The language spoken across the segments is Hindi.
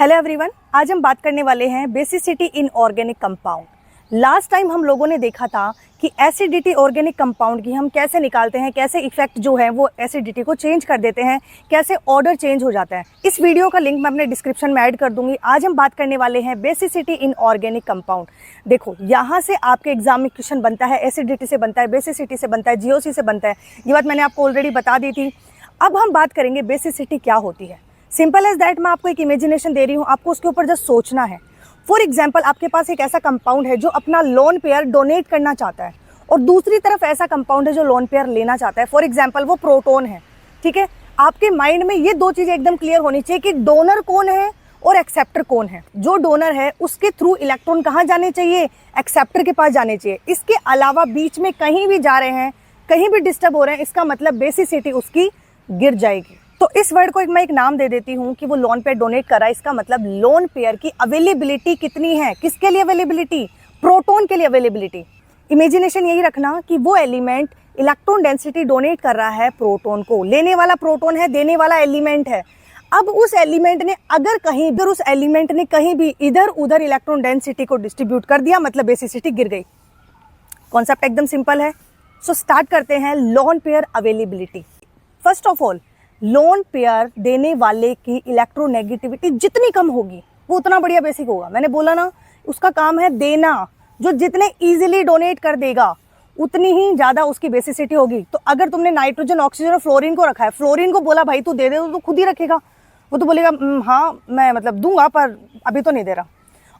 हेलो एवरीवन, आज हम बात करने वाले हैं basicity in organic compound. Last time हम लोगों ने देखा था कि एसिडिटी ऑर्गेनिक कंपाउंड की हम कैसे निकालते हैं, कैसे इफेक्ट जो है वो एसिडिटी को चेंज कर देते हैं, कैसे ऑर्डर चेंज हो जाता है। इस वीडियो का लिंक मैं अपने डिस्क्रिप्शन में ऐड कर दूंगी। आज हम बात करने वाले हैं बेसिसिटी इन ऑर्गेनिक कंपाउंड। देखो, यहाँ से आपके एग्जाम में क्वेश्चन बनता है, एसिडिटी से बनता है, बेसिसिटी से बनता है, जीओसी से बनता है। ये बात मैंने आपको ऑलरेडी बता दी थी। अब हम बात करेंगे बेसिसिटी क्या होती है। सिंपल एज दैट, मैं आपको एक इमेजिनेशन दे रही हूँ, आपको उसके ऊपर जस्ट सोचना है। फॉर एग्जाम्पल, आपके पास एक ऐसा कंपाउंड है जो अपना लोन पेयर डोनेट करना चाहता है और दूसरी तरफ ऐसा कंपाउंड है जो लोन पेयर लेना चाहता है। फॉर एग्जाम्पल, वो प्रोटॉन है। ठीक है, आपके माइंड में ये दो चीजें एकदम क्लियर होनी चाहिए कि डोनर कौन है और एक्सेप्टर कौन है। जो डोनर है उसके थ्रू इलेक्ट्रॉन कहाँ जाने चाहिए, एक्सेप्टर के पास जाने चाहिए। इसके अलावा बीच में कहीं भी जा रहे हैं, कहीं भी डिस्टर्ब हो रहे हैं, इसका मतलब बेसिसिटी उसकी गिर जाएगी। तो इस वर्ड को मैं एक नाम दे देती हूँ कि वो लोन पेयर डोनेट कर रहा है। इसका मतलब लोन पेयर की अवेलेबिलिटी कितनी है, किसके लिए अवेलेबिलिटी, प्रोटॉन के लिए अवेलेबिलिटी। इमेजिनेशन यही रखना कि वो एलिमेंट इलेक्ट्रॉन डेंसिटी डोनेट कर रहा है प्रोटॉन को। लेने वाला प्रोटॉन है, देने वाला एलिमेंट है। अब उस एलिमेंट ने कहीं भी इधर उधर इलेक्ट्रॉन डेंसिटी को डिस्ट्रीब्यूट कर दिया, मतलब बेसिसिटी गिर गई। कॉन्सेप्ट एकदम सिंपल है। सो स्टार्ट करते हैं lone pair availability. First of all, lone pair देने वाले की इलेक्ट्रोनेगेटिविटी जितनी कम होगी वो उतना बढ़िया बेसिक होगा। मैंने बोला ना, उसका काम है देना। जो जितने इजीली डोनेट कर देगा उतनी ही ज्यादा उसकी बेसिसिटी होगी। तो अगर तुमने नाइट्रोजन, ऑक्सीजन और फ्लोरीन को रखा है, फ्लोरीन को बोला भाई तू दे दे, तो खुद ही रखेगा। वो तो बोलेगा हाँ मैं मतलब दूंगा पर अभी तो नहीं दे रहा।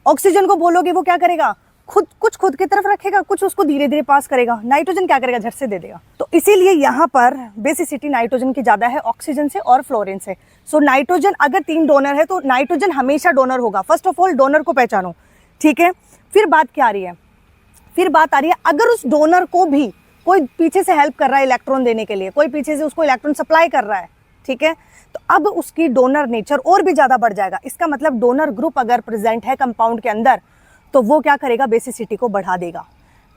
ऑक्सीजन को बोलोगे, वो क्या करेगा, कुछ खुद की तरफ रखेगा, कुछ उसको धीरे धीरे पास करेगा। नाइट्रोजन क्या करेगा, झट से दे देगा। तो इसीलिए यहाँ पर बेसिसिटी नाइट्रोजन की ज्यादा है ऑक्सीजन से और फ्लोरीन से। सो नाइट्रोजन, अगर 3 डोनर है तो नाइट्रोजन हमेशा डोनर होगा। फर्स्ट ऑफ ऑल डोनर को पहचानो, ठीक है। फिर बात क्या आ रही है, फिर बात आ रही है अगर उस डोनर को भी कोई पीछे से हेल्प कर रहा है इलेक्ट्रॉन देने के लिए, कोई पीछे से उसको इलेक्ट्रॉन सप्लाई कर रहा है, ठीक है, तो अब उसकी डोनर नेचर और भी ज्यादा बढ़ जाएगा। इसका मतलब डोनर ग्रुप अगर प्रेजेंट है कंपाउंड के अंदर तो वो क्या करेगा, बेसिसिटी को बढ़ा देगा।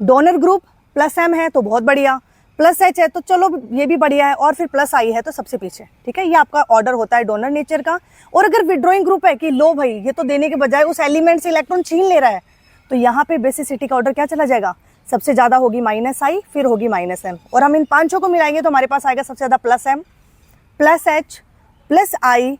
डोनर ग्रुप प्लस एम है तो बहुत बढ़िया, प्लस एच है तो चलो ये भी बढ़िया है, और फिर प्लस आई है तो सबसे पीछे। ठीक है, ये आपका ऑर्डर होता है डोनर नेचर का। और अगर विड्रॉइंग ग्रुप है कि लो भाई ये तो देने के बजाय उस एलिमेंट से इलेक्ट्रॉन छीन ले रहा है, तो यहाँ पे बेसिसिटी का ऑर्डर क्या चला जाएगा, सबसे ज्यादा होगी माइनस आई, फिर होगी माइनस एम। और हम इन पांचों को मिलाएंगे तो हमारे पास आएगा सबसे ज्यादा plus M, plus H, plus I,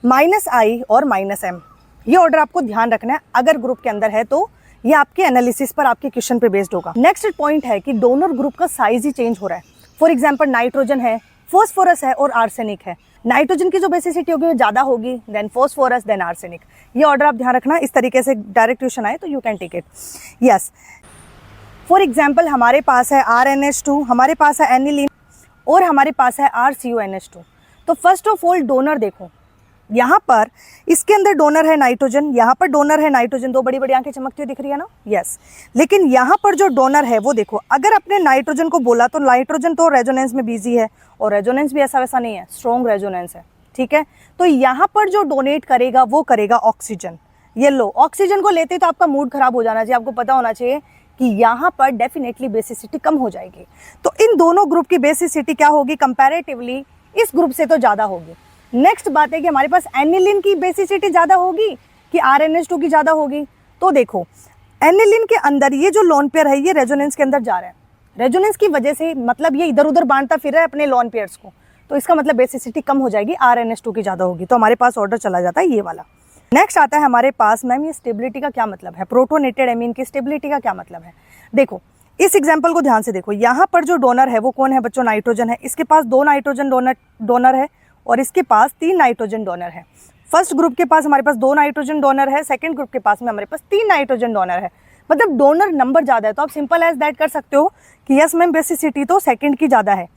minus I और माइनस एम। ये ऑर्डर आपको ध्यान रखना है। अगर ग्रुप के अंदर है तो ये आपके एनालिसिस पर, आपके क्वेश्चन पे बेस्ड होगा। नेक्स्ट पॉइंट है कि डोनर ग्रुप का साइज ही चेंज हो रहा है। फॉर एग्जांपल, नाइट्रोजन है, फॉस्फोरस है और आर्सेनिक है। नाइट्रोजन की जो बेसिसिटी होगी वो ज्यादा होगी, देन फॉस्फोरस, देन आर्सेनिक। ये ऑर्डर आप ध्यान रखना। इस तरीके से डायरेक्ट क्वेश्चन आए तो you can take it. Yes, for example हमारे पास है RnH2, हमारे पास है एनिलीन और हमारे पास है RCONH2। तो फर्स्ट ऑफ ऑल डोनर देखो, यहाँ पर इसके अंदर डोनर है नाइट्रोजन, यहाँ पर डोनर है नाइट्रोजन। दो बड़ी बड़ी आंखें चमकती हुई दिख रही है ना, यस। लेकिन यहाँ पर जो डोनर है वो देखो, अगर अपने नाइट्रोजन को बोला तो नाइट्रोजन तो रेजोनेंस में बिजी है, और रेजोनेंस भी ऐसा वैसा नहीं है, स्ट्रॉन्ग रेजोनेंस है, ठीक है। तो यहाँ पर जो डोनेट करेगा वो करेगा ऑक्सीजन। ये लो, ऑक्सीजन को लेते तो आपका मूड खराब हो जाना चाहिए। आपको पता होना चाहिए कि यहाँ पर डेफिनेटली बेसिसिटी कम हो जाएगी। तो इन दोनों ग्रुप की बेसिसिटी क्या होगी, कंपैरेटिवली इस ग्रुप से तो ज्यादा होगी। नेक्स्ट बात है कि हमारे पास एनिलीन की बेसिसिटी ज्यादा होगी कि RnH2 की ज्यादा होगी। तो देखो, एनिलीन के अंदर ये जो लोन पेयर है ये रेजोनेंस के अंदर जा रहा है। रेजोनेंस की वजह से मतलब ये इधर उधर बांटता फिर रहा है अपने लोन पेयर्स को, तो इसका मतलब बेसिसिटी कम हो जाएगी, RnH2 की ज्यादा होगी। तो हमारे पास ऑर्डर चला जाता है ये वाला। नेक्स्ट आता है हमारे पास, मैम ये स्टेबिलिटी का क्या मतलब है, प्रोटोनेटेड एमीन की स्टेबिलिटी का क्या मतलब है। देखो, इस एग्जाम्पल को ध्यान से देखो। यहाँ पर जो डोनर है वो कौन है बच्चों, नाइट्रोजन है। इसके पास 2 नाइट्रोजन डोनर है और इसके पास 3 नाइट्रोजन डोनर है। फर्स्ट ग्रुप के पास हमारे पास 2 नाइट्रोजन डोनर है, सेकंड ग्रुप के पास में हमारे पास 3 नाइट्रोजन डोनर है। मतलब डोनर नंबर ज्यादा है। तो आप सिंपल एज दैट कर सकते हो कि यस मैम बेसिसिटी तो सेकंड की ज्यादा है,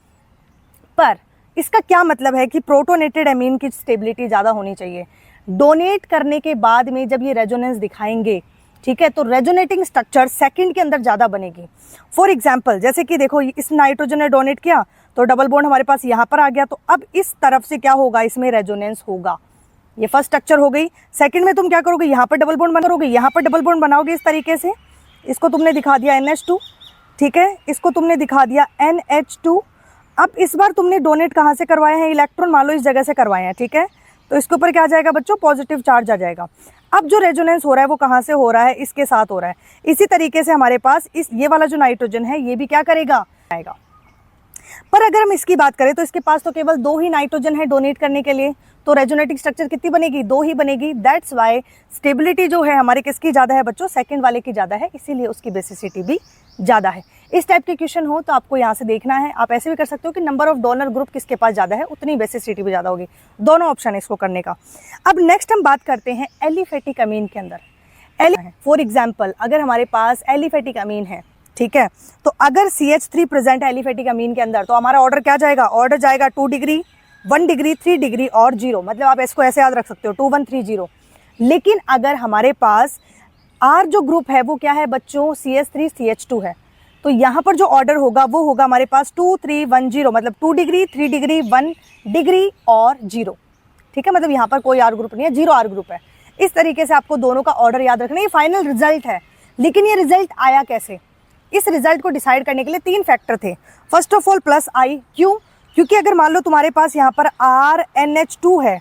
पर इसका क्या मतलब है कि प्रोटोनेटेड एमीन की स्टेबिलिटी ज्यादा होनी चाहिए। डोनेट करने के बाद में जब ये रेजोनेंस दिखाएंगे, ठीक है, तो रेजोनेटिंग स्ट्रक्चर सेकंड के अंदर ज्यादा बनेगी। फॉर एग्जांपल, जैसे कि देखो इस नाइट्रोजन ने डोनेट किया तो डबल बॉन्ड हमारे पास यहाँ पर आ गया, तो अब इस तरफ से क्या होगा, इसमें रेजोनेंस होगा। ये फर्स्ट स्ट्रक्चर हो गई। सेकंड में तुम क्या करोगे, यहाँ पर डबल बॉन्ड बनाओगे, यहाँ पर डबल बॉन्ड बनाओगे इस तरीके से। इसको तुमने दिखा दिया NH2, ठीक है, इसको तुमने दिखा दिया NH2। अब इस बार तुमने डोनेट कहाँ से करवाए हैं, इलेक्ट्रॉन मान लो इस जगह से करवाए हैं, ठीक है। तो इसके ऊपर क्या आ जाएगा बच्चों, पॉजिटिव चार्ज आ जाएगा। अब जो रेजोनेंस हो रहा है वो कहाँ से हो रहा है, इसके साथ हो रहा है। इसी तरीके से हमारे पास ये वाला जो नाइट्रोजन है ये भी क्या करेगा, आएगा। पर अगर हम इसकी बात करें तो इसके पास तो केवल 2 ही नाइट्रोजन है डोनेट करने के लिए, तो रेजोनेटिंग स्ट्रक्चर कितनी बनेगी, 2 ही बनेगी। दैट्स वाई स्टेबिलिटी जो है हमारे किसकी ज़्यादा है बच्चों, सेकंड वाले की ज़्यादा है, इसीलिए उसकी बेसिसिटी भी ज़्यादा है। इस टाइप के क्वेश्चन हो तो आपको यहाँ से देखना है। आप ऐसे भी कर सकते हो कि नंबर ऑफ डोनर ग्रुप किसके पास ज़्यादा है उतनी बेसिसिटी भी ज़्यादा होगी। दोनों ऑप्शन है इसको करने का। अब नेक्स्ट हम बात करते हैं एलिफेटिक अमीन के अंदर। फॉर एग्जाम्पल अगर हमारे पास एलिफेटिक अमीन है, ठीक है, तो अगर CH3 प्रेजेंट है एलिफेटिक अमीन के अंदर तो हमारा ऑर्डर क्या जाएगा, ऑर्डर जाएगा 2 डिग्री, 1 डिग्री, 3 डिग्री और 0। मतलब आप इसको ऐसे याद रख सकते हो 2 1 3 0। लेकिन अगर हमारे पास R जो ग्रुप है वो क्या है बच्चों, CH3 CH2 है, तो यहाँ पर जो ऑर्डर होगा वो होगा हमारे पास 2 3 1 0, मतलब 2 डिग्री, 3 डिग्री, 1 डिग्री और 0। ठीक है, मतलब यहाँ पर कोई R ग्रुप नहीं है, 0 R ग्रुप है। इस तरीके से आपको दोनों का ऑर्डर याद रखना है। ये फाइनल रिजल्ट है, लेकिन ये रिजल्ट आया कैसे, इस रिजल्ट को डिसाइड करने के लिए 3 फैक्टर थे। फर्स्ट ऑफ ऑल +I, क्यों, क्योंकि अगर मान लो तुम्हारे पास यहाँ पर RNH2 है,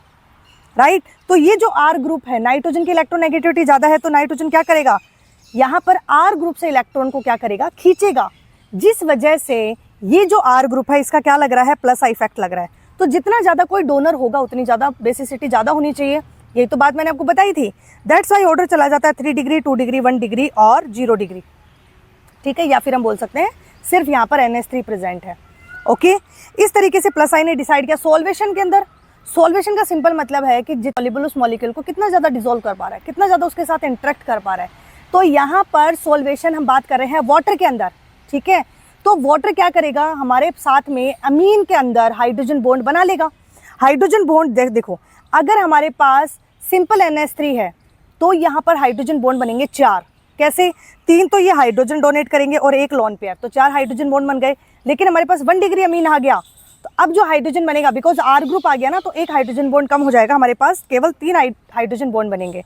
राइट, तो ये जो R ग्रुप है, नाइट्रोजन की इलेक्ट्रोनेगेटिविटी ज़्यादा है, तो नाइट्रोजन क्या करेगा, यहाँ पर R ग्रुप से इलेक्ट्रॉन को क्या करेगा, खींचेगा, जिस वजह से ये जो R ग्रुप है इसका क्या लग रहा है, +I इफेक्ट लग रहा है। तो जितना ज़्यादा कोई डोनर होगा उतनी ज़्यादा बेसिसिटी ज़्यादा होनी चाहिए, यही तो बात मैंने आपको बताई थी। दैट्स वाई ऑर्डर चला जाता है 3 डिग्री, 2 डिग्री, 1 डिग्री और 0 डिग्री। ठीक है, या फिर हम बोल सकते हैं सिर्फ यहाँ पर NH3 प्रेजेंट है। ओके, इस तरीके से +I ने डिसाइड किया। सॉल्वेशन के अंदर, सॉल्वेशन का सिंपल मतलब है कि सॉल्युबल उस मॉलिक्यूल को कितना ज़्यादा डिसॉल्व कर पा रहा है, कितना ज़्यादा उसके साथ इंटरेक्ट कर पा रहा है। तो यहाँ पर सॉल्वेशन हम बात कर रहे हैं वाटर के अंदर, ठीक है, तो वाटर क्या करेगा, हमारे साथ में अमीन के अंदर हाइड्रोजन बॉन्ड बना लेगा। हाइड्रोजन बॉन्ड देखो, अगर हमारे पास सिंपल NH3 है तो यहाँ पर हाइड्रोजन बॉन्ड बनेंगे 4। कैसे, 3 तो ये हाइड्रोजन डोनेट करेंगे और 1 लोन पेयर, तो 4 हाइड्रोजन बॉन्ड बन गए। लेकिन हमारे पास 1 डिग्री अमीन आ गया, तो अब जो हाइड्रोजन बनेगा, बिकॉज R ग्रुप आ गया ना, तो 1 हाइड्रोजन बॉन्ड कम हो जाएगा, हमारे पास केवल 3 हाइड्रोजन बॉन्ड बनेंगे।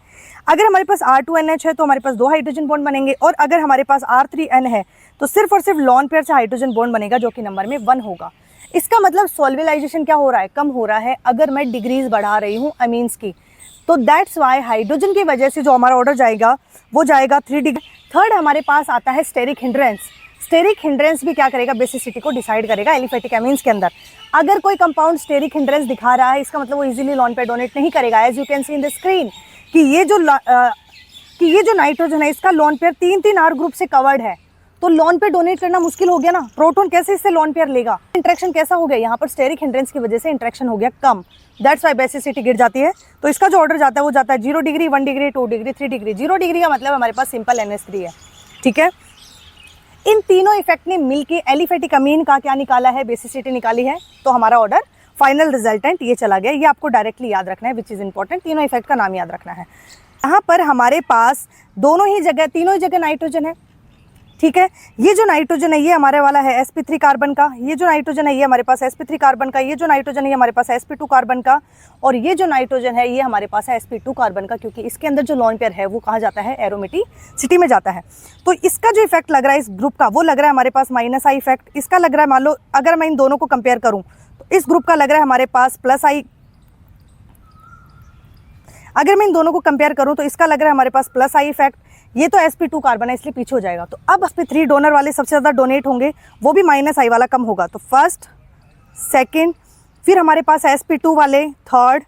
अगर हमारे पास R2NH है तो हमारे पास 2 हाइड्रोजन बॉन्ड बनेंगे, और अगर हमारे पास R3N है तो सिर्फ और सिर्फ लॉन पेयर से हाइड्रोजन बॉन्ड बनेगा, जो कि नंबर में 1 होगा। इसका मतलब सॉल्वेलाइजेशन क्या हो रहा है, कम हो रहा है, अगर मैं डिग्रीज बढ़ा रही हूँ अमीन्स की। तो दैट्स वाई हाइड्रोजन की वजह से जो हमारा ऑर्डर जाएगा वो जाएगा 3 डिग्री। थर्ड हमारे पास आता है स्टेरिक हिंड्रेंस। स्टेरिक हिंड्रेंस भी क्या करेगा, बेसिसिटी को डिसाइड करेगा एलिफेटिक अमीन्स के अंदर। अगर कोई कंपाउंड स्टेरिक हिंड्रेंस दिखा रहा है, इसका मतलब वो इजीली लॉन पेयर डोनेट नहीं करेगा। As you can see in the screen कि ये जो नाइट्रोजन है इसका लॉन पेयर 3 R ग्रुप से कवर्ड है, तो लॉन पेयर डोनेट करना मुश्किल हो गया ना। प्रोटॉन कैसे इससे लॉन पेयर लेगा, इंट्रैक्शन कैसा हो गया, यहाँ पर स्टेरिक हिंड्रेंस की वजह से इंट्रैक्शन हो गया कम। दैट्स वाई बेसिसिटी गिर जाती है। तो इसका जो ऑर्डर जाता है वो जाता है 0 degree, 1 degree, 2 degree, 3 degree. 0 degree का मतलब हमारे पास सिंपल NH3 है। ठीक है, इन तीनों इफेक्ट ने मिलकर एलिफेटिक अमीन का क्या निकाला है, बेसिसिटी निकाली है। तो हमारा ऑर्डर फाइनल रिजल्टेंट ये चला गया। ये आपको डायरेक्टली याद रखना है, विच इज इंपॉर्टेंट। तीनों इफेक्ट का नाम याद रखना है। यहाँ पर हमारे पास तीनों ही जगह नाइट्रोजन है। ठीक है, ये जो नाइट्रोजन है ये हमारे वाला है sp3 कार्बन का, ये जो नाइट्रोजन है ये हमारे पास sp3 कार्बन का, ये जो नाइट्रोजन है ये हमारे पास sp2 कार्बन का, और ये जो नाइट्रोजन है ये हमारे पास है sp2 कार्बन का, क्योंकि इसके अंदर जो लॉन पेयर है वो कहाँ जाता है, एरोमेटिसिटी में जाता है। तो इसका जो इफेक्ट लग रहा है इस ग्रुप का वो लग रहा है हमारे पास -I इफेक्ट। इसका लग रहा है, मान लो अगर मैं इन दोनों को कंपेयर करूँ तो इस ग्रुप का लग रहा है हमारे पास +I। अगर मैं इन दोनों को कंपेयर करूं तो इसका लग रहा है हमारे पास +I इफेक्ट। ये तो sp2 कार्बन है इसलिए पीछे हो जाएगा। तो अब sp3 डोनर वाले सबसे ज़्यादा डोनेट होंगे, वो भी -I वाला कम होगा। तो फर्स्ट, सेकंड, फिर हमारे पास sp2 वाले थर्ड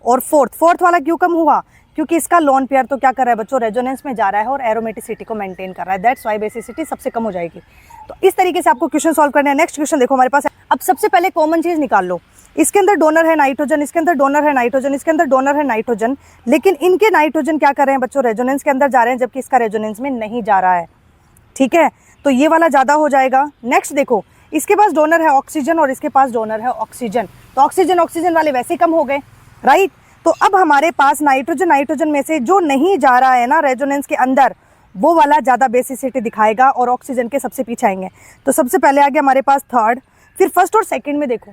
और फोर्थ वाला क्यों कम हुआ, क्योंकि इसका लॉन पेयर तो क्या कर रहा है बच्चों, रेजोनेंस में जा रहा है और एरोमेटिसिटी को मेंटेन कर रहा है। दैट्स वाई बेसिसिटी सबसे कम हो जाएगी। तो इस तरीके से आपको क्वेश्चन सॉल्व करना है। नेक्स्ट क्वेश्चन देखो हमारे पास। अब सबसे पहले कॉमन चीज निकाल लो। इसके अंदर डोनर है नाइट्रोजन, इसके अंदर डोनर है नाइट्रोजन, इसके अंदर डोनर है नाइट्रोजन, लेकिन इनके नाइट्रोजन क्या कर रहे हैं बच्चों, रेजोनेंस के अंदर जा रहे हैं, जबकि इसका रेजोनेंस में नहीं जा रहा है। ठीक है, तो ये वाला ज़्यादा हो जाएगा। नेक्स्ट देखो, इसके पास डोनर है ऑक्सीजन और इसके पास डोनर है ऑक्सीजन, तो ऑक्सीजन वाले वैसे कम हो गए, राइट। तो अब हमारे पास नाइट्रोजन में से जो नहीं जा रहा है ना रेजोनेंस के अंदर, वो वाला ज़्यादा बेसिसिटी दिखाएगा और ऑक्सीजन के सबसे पीछे आएंगे। तो सबसे पहले आ गया हमारे पास थर्ड, फिर फर्स्ट और सेकंड में देखो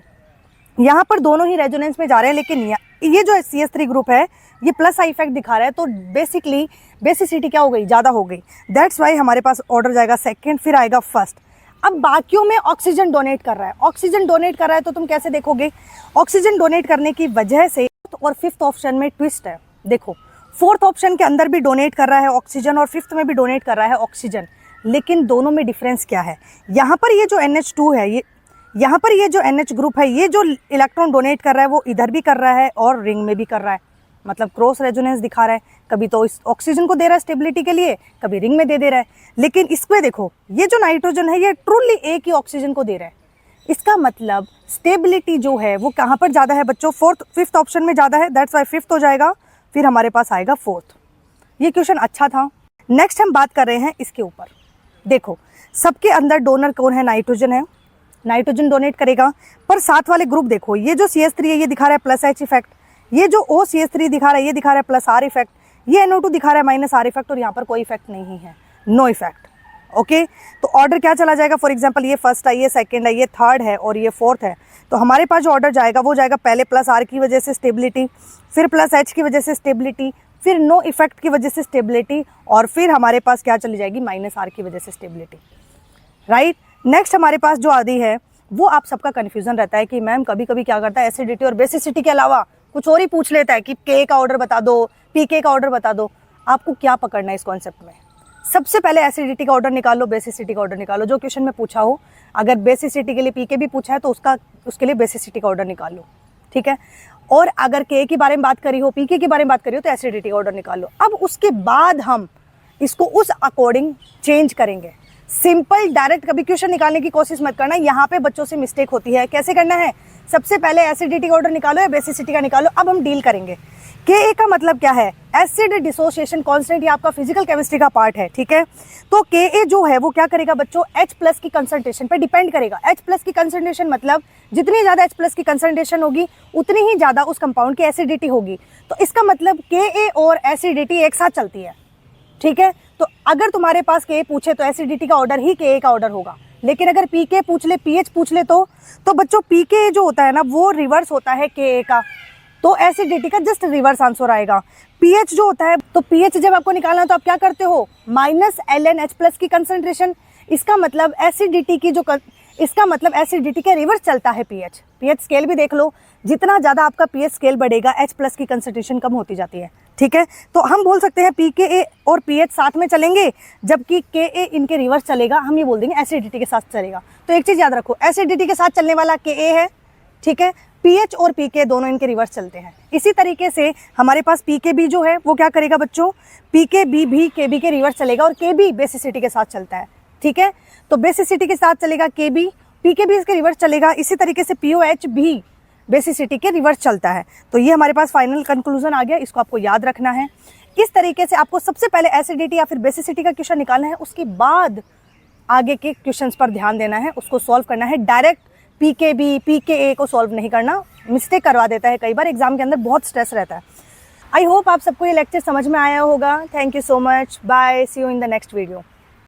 यहाँ पर दोनों ही रेजोनेंस में जा रहे हैं, लेकिन ये जो CH3 ग्रुप है ये +I इफेक्ट दिखा रहा है, तो बेसिकली बेसिसिटी क्या हो गई, ज़्यादा हो गई। दैट्स वाई हमारे पास ऑर्डर जाएगा सेकंड, फिर आएगा फर्स्ट। अब बाकियों में ऑक्सीजन डोनेट कर रहा है, ऑक्सीजन डोनेट कर रहा है, तो तुम कैसे देखोगे, ऑक्सीजन डोनेट करने की वजह से फोर्थ और फिफ्थ ऑप्शन में ट्विस्ट है। देखो, फोर्थ ऑप्शन के अंदर भी डोनेट कर रहा है ऑक्सीजन और फिफ्थ में भी डोनेट कर रहा है ऑक्सीजन, लेकिन दोनों में डिफरेंस क्या है? यहाँ पर ये जो NH2 है, ये यहाँ पर ये जो NH ग्रुप है, ये जो इलेक्ट्रॉन डोनेट कर रहा है वो इधर भी कर रहा है और रिंग में भी कर रहा है, मतलब क्रॉस रेजोनेंस दिखा रहा है। कभी तो इस ऑक्सीजन को दे रहा है स्टेबिलिटी के लिए, कभी रिंग में दे रहा है। लेकिन इसमें देखो, ये जो नाइट्रोजन है ये ट्रूली एक ही ऑक्सीजन को दे रहा है। इसका मतलब स्टेबिलिटी जो है वो कहाँ पर ज़्यादा है बच्चों? फोर्थ फिफ्थ ऑप्शन में ज़्यादा है, दैट्स वाई फिफ्थ हो जाएगा, फिर हमारे पास आएगा फोर्थ। ये क्वेश्चन अच्छा था। नेक्स्ट हम बात कर रहे हैं इसके ऊपर। देखो, सबके अंदर डोनर कौन है? नाइट्रोजन है, नाइट्रोजन डोनेट करेगा। पर साथ वाले ग्रुप देखो, ये जो CH3 है ये दिखा रहा है प्लस H इफेक्ट, ये जो OCH3 दिखा रहा है ये दिखा रहा है प्लस R इफेक्ट, ये NO2 दिखा रहा है माइनस R इफेक्ट, और यहाँ पर कोई इफेक्ट नहीं है, नो इफेक्ट। ओके, तो ऑर्डर क्या चला जाएगा? फॉर एग्जांपल ये फर्स्ट है, ये सेकंड है, ये थर्ड है और ये फोर्थ है। तो हमारे पास जो ऑर्डर जाएगा वो जाएगा पहले प्लस R की वजह से स्टेबिलिटी, फिर प्लस H की वजह से स्टेबिलिटी, फिर नो इफेक्ट की वजह से स्टेबिलिटी, और फिर हमारे पास क्या चली जाएगी? माइनस R की वजह से स्टेबिलिटी, राइट। नेक्स्ट हमारे पास जो आदि है वो आप सबका कन्फ्यूजन रहता है कि मैम कभी कभी क्या करता है, एसिडिटी और बेसिसिटी के अलावा कुछ और ही पूछ लेता है कि Ka का ऑर्डर बता दो, Pk का ऑर्डर बता दो। आपको क्या पकड़ना है इस कॉन्सेप्ट में? सबसे पहले एसिडिटी का ऑर्डर निकालो, बेसिसिटी का ऑर्डर निकालो। जो क्वेश्चन में पूछा हो, अगर बेसिसिटी के लिए Pk भी पूछा है तो उसके लिए बेसिसिटी का ऑर्डर निकालो, ठीक है। और अगर Ka के बारे में बात करी हो, Pk के बारे में बात करी हो, तो एसिडिटी का ऑर्डर निकालो। अब उसके बाद हम इसको उस अकॉर्डिंग चेंज करेंगे। सिंपल डायरेक्ट कभी क्वेश्चन निकालने की कोशिश मत करना, यहाँ पे बच्चों से मिस्टेक होती है। कैसे करना है? सबसे पहले एसिडिटी का ऑर्डर निकालो या बेसिसिटी का निकालो। अब हम डील करेंगे। Ka का मतलब क्या है? एसिड डिसोसिएशन कांस्टेंट, ये आपका फिजिकल केमिस्ट्री का पार्ट है, ठीक है। तो Ka जो है वो क्या करेगा बच्चों? H+ की कंसंट्रेशन पे डिपेंड करेगा। H+ की कंसंट्रेशन मतलब जितनी ज्यादा H+ की कंसंट्रेशन होगी उतनी ही ज्यादा उस कंपाउंड की एसिडिटी होगी। तो इसका मतलब Ka और एसिडिटी एक साथ चलती है, ठीक है। तो अगर तुम्हारे पास Ka पूछे तो एसिडिटी का ऑर्डर ही Ka का ऑर्डर होगा। लेकिन अगर Pk पूछ ले, pH पूछ ले, तो बच्चों Pk जो होता है ना वो रिवर्स होता है Ka का, तो एसिडिटी का जस्ट रिवर्स आंसर आएगा। pH जो होता है, तो pH जब आपको निकालना है तो आप क्या करते हो? -ln H+ की कंसंट्रेशन। इसका मतलब एसिडिटी के रिवर्स चलता है pH स्केल भी देख लो, जितना ज़्यादा आपका pH स्केल बढ़ेगा H+ की कंसंट्रेशन कम होती जाती है, ठीक है। तो हम बोल सकते हैं Pka और pH साथ में चलेंगे, जबकि Ka इनके रिवर्स चलेगा, हम ये बोल देंगे एसिडिटी के साथ चलेगा। तो एक चीज़ याद रखो, एसिडिटी के साथ चलने वाला Ka है, ठीक है। pH और Pk दोनों इनके रिवर्स चलते हैं। इसी तरीके से हमारे पास Pkb जो है वो क्या करेगा बच्चों? Pkb भी Kb के रिवर्स चलेगा, और Kb बेसिसिटी के साथ चलता है, ठीक है। तो बेसिसिटी के साथ चलेगा Kb, Pkb इसके रिवर्स चलेगा। इसी तरीके से POH भी बेसिसिटी के रिवर्स चलता है। तो ये हमारे पास फाइनल कंक्लूजन आ गया, इसको आपको याद रखना है। इस तरीके से आपको सबसे पहले एसिडिटी या फिर बेसिसिटी का क्वेश्चन निकालना है, उसके बाद आगे के क्वेश्चंस पर ध्यान देना है, उसको सॉल्व करना है। डायरेक्ट Pkb Pka को सॉल्व नहीं करना, मिस्टेक करवा देता है कई बार, एग्जाम के अंदर बहुत स्ट्रेस रहता है। आई होप आप सबको ये लेक्चर समझ में आया होगा। Thank you so much, bye, see you in the next video.